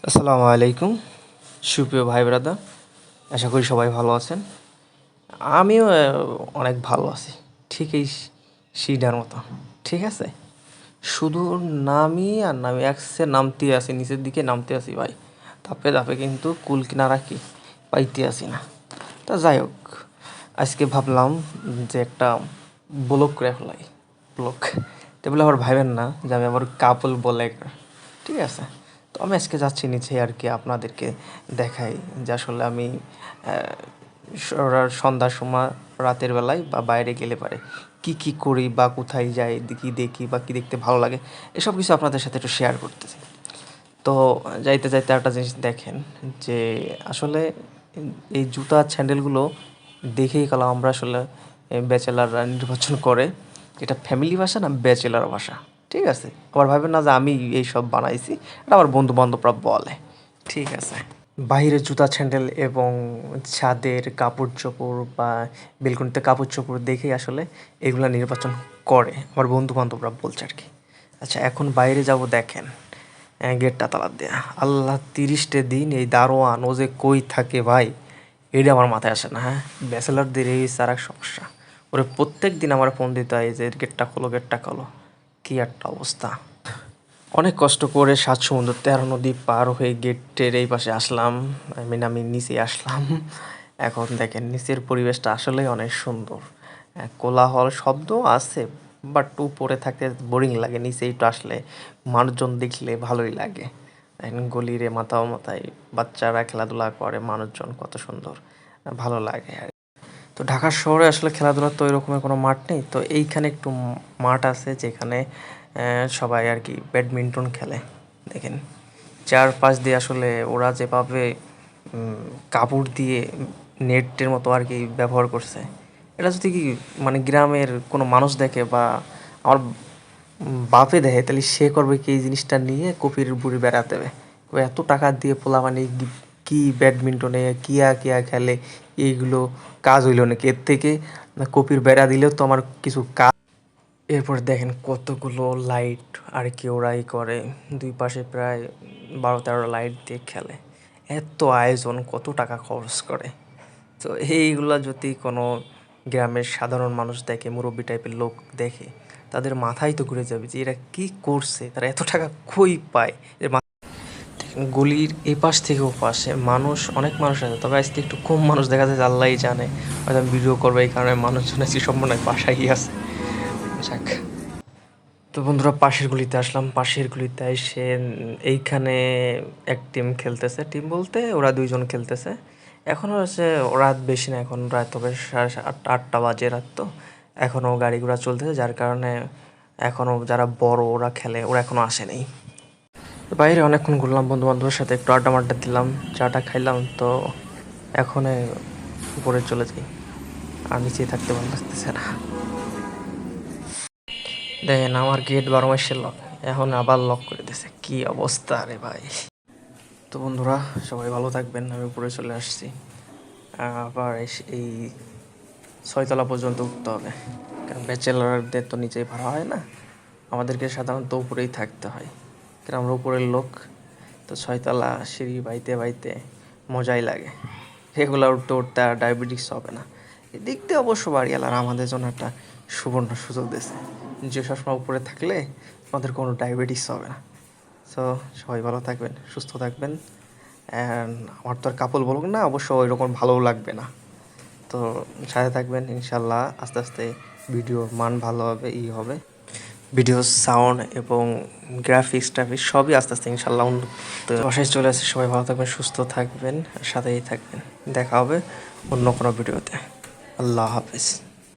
আসসালামু আলাইকুম সুপ্রিয় ভাই ব্রাদার, আশা করি সবাই ভালো আছেন। আমিও অনেক ভালো আছি, ঠিক এই সিডার মতো। ঠিক আছে, শুধু নামি আর নামি একসে নামতে আসি, নিচের দিকে নামতে আসি ভাই, ধাপে ধাপে, কিন্তু কুল কিনারা কি পাইতে আসি না। তা যাই হোক, আজকে ভাবলাম যে একটা ব্লগ করে ফেলাই। ব্লগ তো বলে আবার ভাবেন না যে আমি আবার কাপল বলে, ঠিক আছে। তো আমি আজকে যাচ্ছি নিচে আর কি আপনাদেরকে দেখাই যে আসলে আমি সন্ধ্যার সময়, রাতের বেলায় বা বাইরে গেলে পারে কি কি করি বা কোথায় যাই, কি দেখি বা কি দেখতে ভালো লাগে, এসব কিছু আপনাদের সাথে একটু শেয়ার করতেছি। তো যাইতে যাইতে একটা জিনিস দেখেন যে আসলে এই জুতা স্যান্ডেলগুলো দেখেই গেলাম আমরা আসলে ব্যাচেলাররা নির্বাচন করে এটা ফ্যামিলি ভাষা না ব্যাচেলার ভাষা। ঠিক আছে, আবার ভাবেন না যে আমি এইসব বানাইছি, এটা আমার বন্ধু বান্ধবরা বলে। ঠিক আছে, বাইরের জুতা স্যান্ডেল এবং ছাদের কাপড় চোপড় বা বেলকনিতে কাপড় চোপড় দেখেই আসলে এগুলা নির্বাচন করে আমার বন্ধু বান্ধবরা বলছে আর কি। আচ্ছা, এখন বাইরে যাব, দেখেন গেটটা তালা দেয়া, আল্লাহ 30টে দিন এই দারোয়ান ও যে কই থাকে ভাই, এটা আমার মাথায় আসে না। হ্যাঁ, ব্যাচেলারদের এই আর এক সমস্যা, ওরে প্রত্যেক দিন আমার ফোন দিতে হয় যে গেটটা খোলো, গেটটা খোলো। কী একটা অবস্থা! অনেক কষ্ট করে ৭ সমুদ্র ১৩ নদী পার হয়ে গেটের এই পাশে আসলাম। আমি নিচে আসলাম। এখন দেখেন নিচের পরিবেশটা আসলেই অনেক সুন্দর। কোলাহল শব্দ আছে, বাট উপরে থাকতে বোরিং লাগে। নিচে একটু আসলে মানুষজন দেখলে ভালোই লাগে। দেখেন গলিরে মাথায় মাথায় বাচ্চারা খেলাধুলা করে, মানুষজন কত সুন্দর, ভালো লাগে। তো ঢাকা শহরে আসলে খেলাধুলার তো এরকমের কোনো মাঠ নেই, তো এইখানে একটু মাঠ আছে যেখানে সবাই আর কি ব্যাডমিন্টন খেলে। দেখেন চারপাশ দিয়ে আসলে ওরা যেভাবে কাপড় দিয়ে নেটের মতো আর কি ব্যবহার করছে, এটা যদি কি মানে গ্রামের কোনো মানুষ দেখে বা আমার বাপে দেখে, তাহলে সে করবে কি এই জিনিসটা নিয়ে কপির বুড়ি বেড়াতে হবে। ও এত টাকা দিয়ে পোলা মানে কি ব্যাডমিন্টনে কিয়া কিয়া খেলে, এইগুলো কাজ হইল নাকি এর থেকে? না কপির বেড়া দিলেও তো আমার কিছু কাজ। এরপর দেখেন কতগুলো লাইট আর কি ওরাই করে, দুই পাশে প্রায় ১২-১৩ লাইট দিয়ে খেলে। এত আয়োজন, কত টাকা খরচ করে। তো এইগুলা যদি কোনো গ্রামের সাধারণ মানুষ দেখে, মুরব্বী টাইপের লোক দেখে, তাদের মাথায় তো ঘুরে যাবে যে এরা কি করছে, তারা এত টাকা কই পায়। গলির এই পাশ থেকে ও পাশে মানুষ, অনেক মানুষ আছে, তবে আজকে একটু কম মানুষ দেখা যায়, আল্লাহই জানে। হয়তো আমি ভিডিও করবো এই কারণে মানুষজন আজকে সব মনে হয় বাসায় আছে। যাক, তো বন্ধুরা পাশের গুলিতে আসলাম। পাশের গুলিতে এসে এইখানে এক টিম খেলতেছে, টিম বলতে ওরা দুইজন খেলতেছে। এখনও হচ্ছে রাত বেশি না, এখন রাত হবে 7:30-8টা বাজে রাত। তো এখনও গাড়ি ঘোড়া চলতেছে, যার কারণে এখনও যারা বড় ওরা খেলে, ওরা এখনও আসে নাই। বাইরে অনেকক্ষণ ঘুরলাম বন্ধু বান্ধবের সাথে, একটু আড্ডা মাড্ডা দিলাম, চাটা খাইলাম। তো এখন উপরে চলে যাই, আর নিচে থাকতে ভালো লাগতেছে না। দেখেন আমার গেট 12 মাসের লক, এখন আবার লক করে দিয়েছে, কি অবস্থা রে ভাই। তো বন্ধুরা সবাই ভালো থাকবেন, আমি উপরে চলে আসছি। আবার এই 6তলা পর্যন্ত উঠতে হবে, কারণ ব্যাচেলারদের তো নিচেই ভাড়া হয় না, আমাদেরকে সাধারণত উপরেই থাকতে হয়, কারণ আমরা উপরের লোক। তো 6তলা সিঁড়ি বাইতে বাইতে মজাই লাগে, রেগুলার উঠতে উঠতে আর ডায়াবেটিস হবে না। এদিক দিয়ে অবশ্য বাড়িওয়ালার আমাদের জন্য একটা সুবর্ণ সুযোগ দিয়েছে যে সবসময় উপরে থাকলে আমাদের কোনো ডায়াবেটিস হবে না। সো সবাই ভালো থাকবেন, সুস্থ থাকবেন। অ্যান্ড আমার তো আর কাপল বলুক না, অবশ্য ওই রকম ভালোও লাগবে না। তো সাথে থাকবেন ইনশাল্লাহ, আস্তে আস্তে ভিডিওর মান ভালো হবে, হবে ভিডিও সাউন্ড এবং গ্রাফিক্স ট্রাফিক্স সবই আস্তে আস্তে ইনশাল্লাহ উন্নত বাসায় চলে আসে। সবাই ভালো থাকবেন, সুস্থ থাকবেন, সাথেই থাকবেন। দেখা হবে অন্য কোনো ভিডিওতে। আল্লাহ হাফিজ।